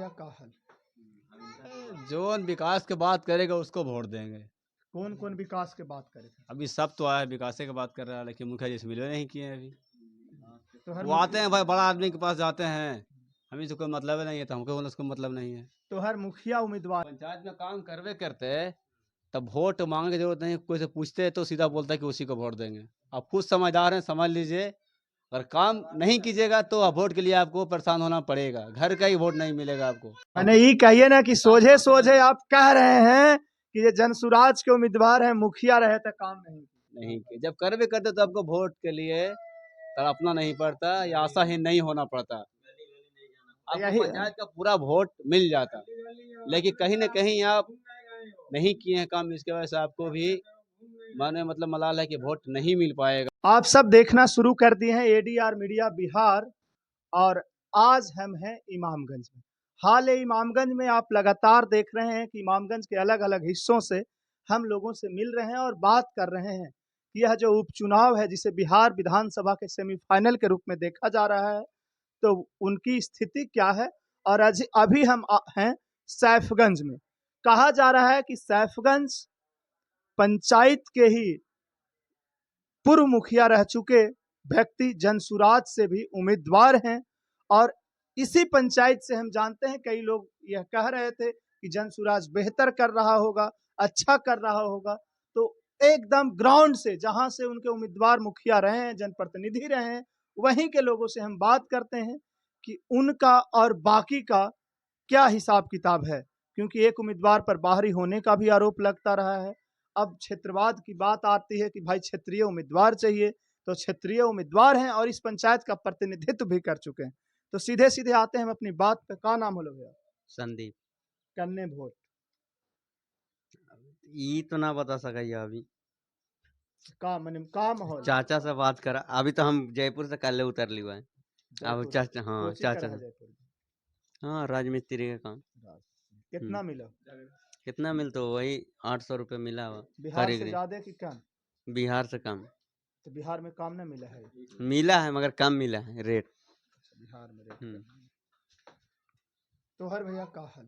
भैया का हल? जो विकास के बात करेगा उसको वोट देंगे। कौन कौन विकास के बात करे थे? अभी सब तो आया विकास की बात कर रहा है, लेकिन मुखिया जी से मिलवे नहीं किए हैं अभी। तो हर वो आते हैं भाई, बड़ा आदमी के पास जाते हैं, हमें से कोई मतलब ही नहीं है, तो हमको उसको मतलब नहीं है। तो हर मुखिया उम्मीदवार पंचायत में काम करवे करते तब वोट मांगने की जरूरत नहीं, कोई से पूछते तो सीधा बोलता है कि उसी को वोट देंगे। आप खुद समझदार हैं, समझ लीजिए। अगर काम नहीं कीजिएगा तो आप वोट के लिए आपको परेशान होना पड़ेगा, घर का ही वोट नहीं मिलेगा आपको। मैंने ये कहिए ना कि सोझे सोझे आप कह रहे हैं कि ये जनसुराज के उम्मीदवार हैं, मुखिया रहे तो काम नहीं नहीं, जब करवे करते तो आपको वोट के लिए तड़पना नहीं पड़ता या आशाहीन नहीं होना पड़ता, आपको यही पंचायत का पूरा वोट मिल जाता। लेकिन कहीं ना कहीं आप नहीं किए हैं काम, इसके वजह से आपको भी माने मतलब मलाल है कि वोट नहीं मिल पाएगा। आप सब देखना शुरू कर दिए हैं एडीआर मीडिया बिहार, और आज हम हैं इमामगंज में। हाल है इमामगंज में आप लगातार देख रहे हैं कि इमामगंज के अलग अलग हिस्सों से हम लोगों से मिल रहे हैं और बात कर रहे हैं। यह जो उपचुनाव है जिसे बिहार विधानसभा के सेमीफाइनल के रूप में देखा जा रहा है, तो उनकी स्थिति क्या है। और अभी हम हैं सैफगंज में। कहा जा रहा है कि सैफगंज पंचायत के ही पूर्व मुखिया रह चुके व्यक्ति जनसुराज से भी उम्मीदवार हैं, और इसी पंचायत से हम जानते हैं कई लोग यह कह रहे थे कि जनसुराज बेहतर कर रहा होगा, अच्छा कर रहा होगा। तो एकदम ग्राउंड से, जहां से उनके उम्मीदवार मुखिया रहे हैं, जनप्रतिनिधि रहे हैं, वहीं के लोगों से हम बात करते हैं कि उनका और बाकी का क्या हिसाब किताब है, क्योंकि एक उम्मीदवार पर बाहरी होने का भी आरोप लगता रहा है। अब क्षेत्रवाद की बात आती है कि भाई क्षेत्रीय उम्मीदवार चाहिए, तो क्षेत्रीय उम्मीदवार हैं और इस पंचायत का प्रतिनिधित्व भी कर चुके हैं। तो सीधे सीधे आते हैं हम अपनी बात पे। का नाम होलो भैया? संदीप। कन्ने वोट ये तो ना बता सका अभी। का मन का माहौल? चाचा से बात करा, अभी तो हम जयपुर से कल उतर लिया है। अब चाचा, हाँ कोची चाचा करा है से, जयपुर में? हाँ राजमिस्त्री का काम। कितना मिला? कितना मिलता हो? वही 800 रुपये मिला हुआ। बिहार से ज्यादा कि कम? बिहार से कम तो बिहार में काम नहीं मिला है? मिला है, मगर कम मिला है रेट। बिहार में रेट कम है। तो हर भैया का हल?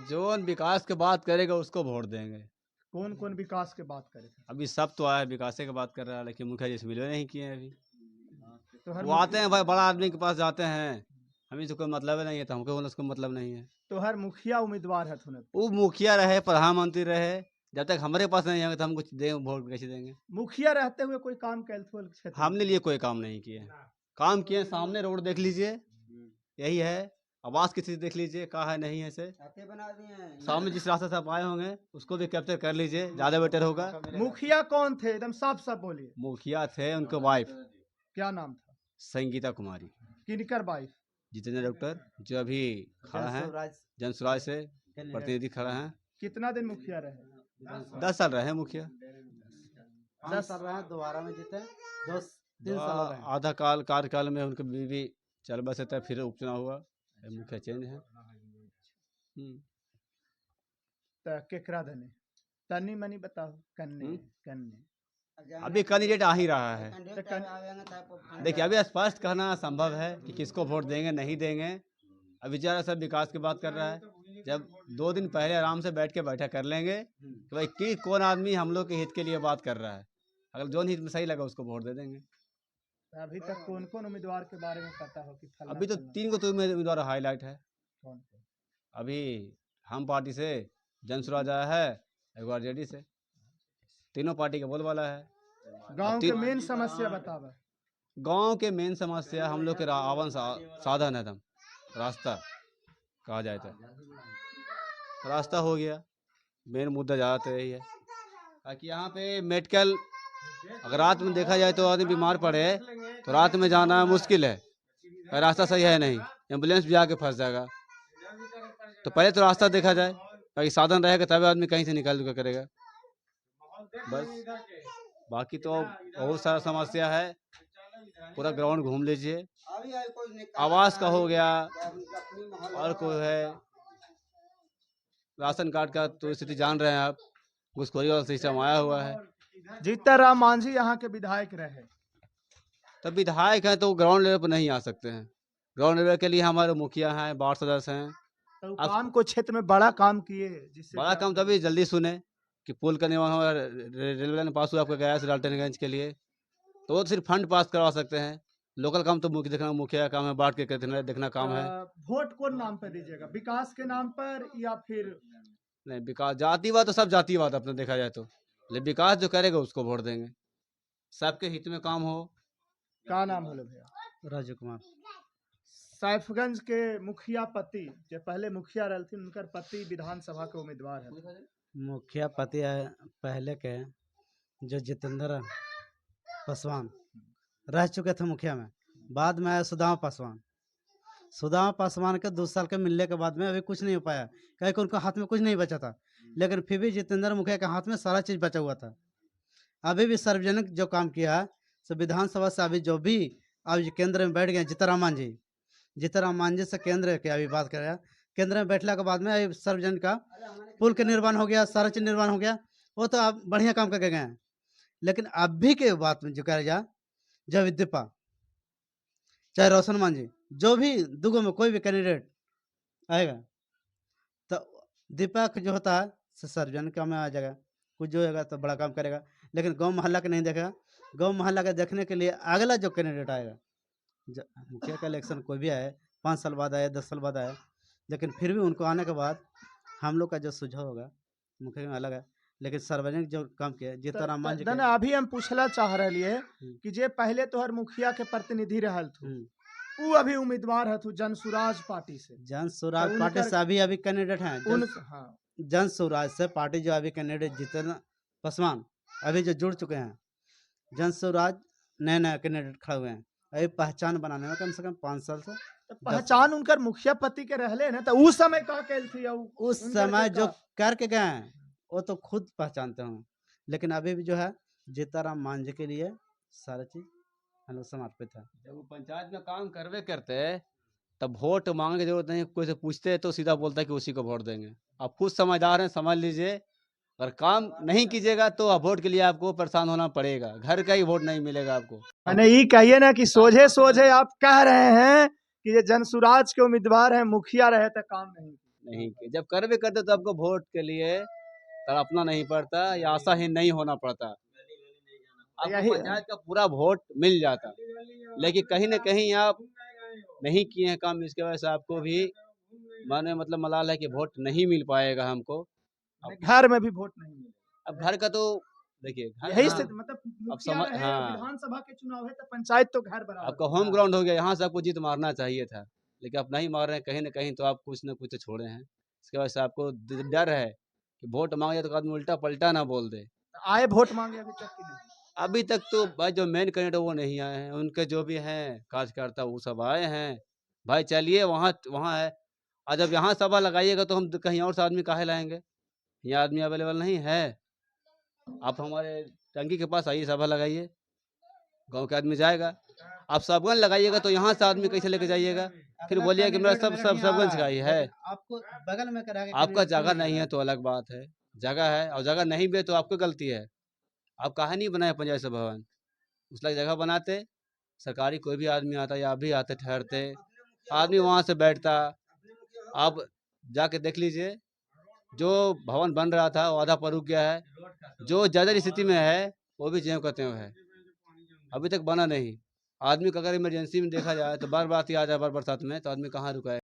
जो विकास के बात करेगा उसको वोट देंगे। कौन कौन विकास के बात करे थे? अभी सब तो आया विकास की बात कर रहा है, लेकिन मुखिया जी से मिलवे नहीं किए हैं अभी। तो हर वो आते हैं भाई, बड़ा आदमी के पास जाते हैं, हमें से कोई मतलब ही नहीं है, तो हमको उसको मतलब नहीं है। तो हर मुखिया उम्मीदवार है थोड़ा। वो मुखिया रहे, प्रधानमंत्री रहे, जब तक हमारे पास नहीं आएंगे तो हम कुछ देंगे, वोट कैसे देंगे? मुखिया रहते हुए कोई काम कैलथुअल क्षेत्र में? हमने लिए कोई काम नहीं किए। काम किए, सामने रोड देख लीजिए, यही है। आवास की स्थिति देख लीजिए, कहा है नहीं है से। सामने जिस रास्ते से आप आए होंगे उसको भी कैप्चर कर लीजिए, ज्यादा बेटर होगा। मुखिया कौन थे? एकदम साफ साफ बोलिए। मुखिया थे उनके वाइफ क्या नाम था? संगीता कुमारी, किनकर वाइफ? जितेंद्र डॉक्टर, जो अभी खड़ा है जनसुराज से प्रतिनिधि खड़ा है। कितना दिन मुखिया रहे? 10 साल रहे मुखिया। 10 साल रहे, दोबारा में जीते 3 साल रहे। आधा काल कार्यकाल में उनके बीवी चल बसे थे, फिर उपचुनाव हुआ, मुखिया चेंज है। तो केकरा धने तनी मनी बताओ। कन्ने कन्ने अभी कैंडिडेट आ ही रहा है। तो देखिए अभी स्पष्ट कहना संभव है कि किसको वोट देंगे नहीं देंगे। अभी जरा सब विकास की बात कर रहा है, जब 2 दिन पहले आराम से बैठ के बैठक कर लेंगे कि भाई कि कौन आदमी हम लोग के हित के लिए बात कर रहा है, अगर जो हित में सही लगा उसको वोट दे देंगे। अभी तक कौन कौन उम्मीदवार के बारे में पता हो कि अभी तो 3 को तो उम्मीदवार हाईलाइट है। कौन? अभी हम पार्टी से जनसुराज आया है, एक बार जेडी से, तीनों पार्टी का बोलबाला है। गांव के मेन समस्या बतावा। गांव के मेन समस्या हम लोग के आवन साधन है, रास्ता कहा जाए तो रास्ता हो गया मेन मुद्दा, ज़्यादा तो यही है। ताकि यहाँ पे मेडिकल, अगर रात में देखा जाए तो आदमी बीमार पड़े तो रात में जाना मुश्किल है, रास्ता सही है नहीं, एम्बुलेंस भी आके फंस जाएगा। तो पहले तो रास्ता देखा जाए, ताकि साधन रहेगा तभी आदमी कहीं से निकल करेगा। बस बाकी तो बहुत सारा समस्या है, पूरा ग्राउंड घूम लीजिए। आवास का हो गया, और कोई है राशन कार्ड का तो स्थिति जान रहे हैं आप, घुसखोरी वाला सिस्टम आया हुआ है। जीतन राम मांझी यहाँ के विधायक रहे। तो विधायक है तो ग्राउंड लेवल पर नहीं आ सकते हैं, ग्राउंड लेवल के लिए हमारे मुखिया हैं, वार्ड सदस्य हैं। तो अब काम को क्षेत्र में बड़ा काम किए हैं, जिससे बड़ा कि काम आपको- तभी जल्दी सुने कि पुल का निर्माण हुआ, रेलवे लाइन पास हुआ आपका गया से डाल्टनगंज के लिए, तो वो तो सिर्फ फंड पास करवा सकते हैं। लोकल काम तो देखना मुखिया का काम है, वार्ड के देखना काम है। वोट कौन नाम पर दीजिएगा, विकास के नाम पर या फिर नहीं, विकास जातिवाद तो सब जातिवाद अपना देखा जाए तो, लेकिन विकास जो करेगा उसको वोट देंगे, सबके हित में काम हो। क्या नाम होले भैया? राजू कुमार। सैफगंज के मुखिया पति जो पहले मुखिया रहते उनकर पति विधानसभा के उम्मीदवार है। मुखिया पति है पहले के, जो जितेंद्र पासवान रह चुके थे मुखिया में, बाद में आया सुदामा पासवान। सुदामा पासवान के 2 साल के मिलने के बाद में अभी कुछ नहीं हो पाया, कहीं कि उनके हाथ में कुछ नहीं बचा था, लेकिन फिर भी जितेंद्र मुखिया के हाथ में सारा चीज़ बचा हुआ था। अभी भी सार्वजनिक जो काम किया है, सो विधानसभा से अभी जो भी अभी केंद्र में बैठ गए जीतनराम मांझी से केंद्र की अभी बात करें, केंद्र में बैठने के बाद में अभी सार्वजनिक का पुल का निर्माण हो गया, सारा चीज़ निर्माण हो गया, वो तो आप बढ़िया काम करके गए हैं। लेकिन अभी के बात में जो कहा जाए, जब दीपा चाहे रोशन मांझी, जो भी दुगो में कोई भी कैंडिडेट आएगा तो दीपक जो होता है सार्वजनिक काम में आ जाएगा, कुछ जो होगा तो बड़ा काम करेगा, लेकिन गांव मोहल्ला के नहीं देखेगा। गांव मोहल्ला के देखने के लिए अगला जो कैंडिडेट आएगा, मुखिया का इलेक्शन कोई भी आए, 5 साल बाद आए, 10 साल बाद आए, लेकिन फिर भी उनको आने के बाद हम लोग का जो सुझाव होगा मुखिया में अलग है, लेकिन सार्वजनिक जो काम किया जीतनराम मांझी के। अभी हम पूछला चाह रही है कि जे पहले तो हर मुखिया के प्रतिनिधि रहल थू, वो अभी उम्मीदवार है जन सुराज पार्टी से। जन सुराज पार्टी से अभी कैंडिडेट हैं। जन सुराज से पार्टी जो अभी कैंडिडेट जितेंद्र पासवान अभी जो जुड़ चुके हैं, जन सुराज नए नए कैंडिडेट खड़े हुए हैं, अभी पहचान बनाने में कम से कम 5 साल से पहचान उनकर मुखिया पति के रहले ना, तो उस समय का कैल थी, उस समय जो करके गए हैं वो तो खुद पहचानते हों, लेकिन अभी भी जो है जीतनराम मांझी के लिए सारा चीज हम लोग समर्पित है। जब वो पंचायत में काम करवे करते तब वोट मांगने की जरूरत नहीं, कोई से पूछते तो सीधा बोलता है कि उसी को वोट देंगे। आप खुद समझदार हैं, समझ लीजिए, अगर काम नहीं कीजिएगा तो वोट के लिए आपको परेशान होना पड़ेगा, घर का ही वोट नहीं मिलेगा आपको। मैंने ये कहिए ना कि सोझे सोझे आप कह रहे हैं कि ये जनसुराज के उम्मीदवार हैं, मुखिया रहे तो काम नहीं किए। जब करवे करते तो आपको वोट के लिए तड़पना नहीं पड़ता या आशाहीन नहीं होना पड़ता, आपको पंचायत का पूरा वोट मिल जाता, लेकिन कहीं ना कहीं आप नहीं किए हैं काम, इसके वजह से आपको भी माने मतलब मलाल है कि वोट नहीं मिल पाएगा हमको। घर में भी वोट नहीं मिले। अब घर का तो देखिए, यही स्थिति, मतलब समझ विधानसभा के चुनाव है तो पंचायत तो घर बराबर, आपका होम ग्राउंड हो गया, यहाँ से आपको जीत मारना चाहिए था, लेकिन आप नहीं मार रहे हैं, कहीं ना कहीं तो आप कुछ ना कुछ तो छोड़े हैं। इसके वजह से आपको डर है कि वोट मांगे तो आदमी उल्टा पलटा ना बोल दे। आए वोट मांगे अभी तक की नहीं? अभी तक तो भाई जो मेन कैंडिडेट वो नहीं आए हैं, उनके जो भी हैं कार्यकर्ता वो सब आए हैं। भाई चलिए वहाँ वहाँ है, और जब यहाँ सभा लगाइएगा तो हम कहीं और से आदमी काहे लाएंगे, यहाँ आदमी अवेलेबल नहीं है। आप हमारे टंकी के पास आइए, सभा लगाइए, गांव के आदमी जाएगा। आप सबगंज लगाइएगा तो यहाँ से आदमी कैसे लेके जाइएगा, फिर बोलिए कि मेरा सबगंज का ही है। आपको बगल में आपका जगह नहीं है तो अलग बात है, जगह है और जगह नहीं भी तो आपको गलती है। आप कहा नहीं बनाए पंचायत सभा भवन, उस लायक जगह बनाते, सरकारी कोई भी आदमी आता या आप भी आते ठहरते, आदमी वहाँ से बैठता। आप जाके देख लीजिए, जो भवन बन रहा था वो आधा पर रुक गया है, जो ज़्यादा स्थिति में है वो भी ज्यों का त्यों है, अभी तक बना नहीं। आदमी का अगर इमरजेंसी में देखा जाए तो बार बार आ जाए, बार बरसात में तो आदमी कहाँ रुका है।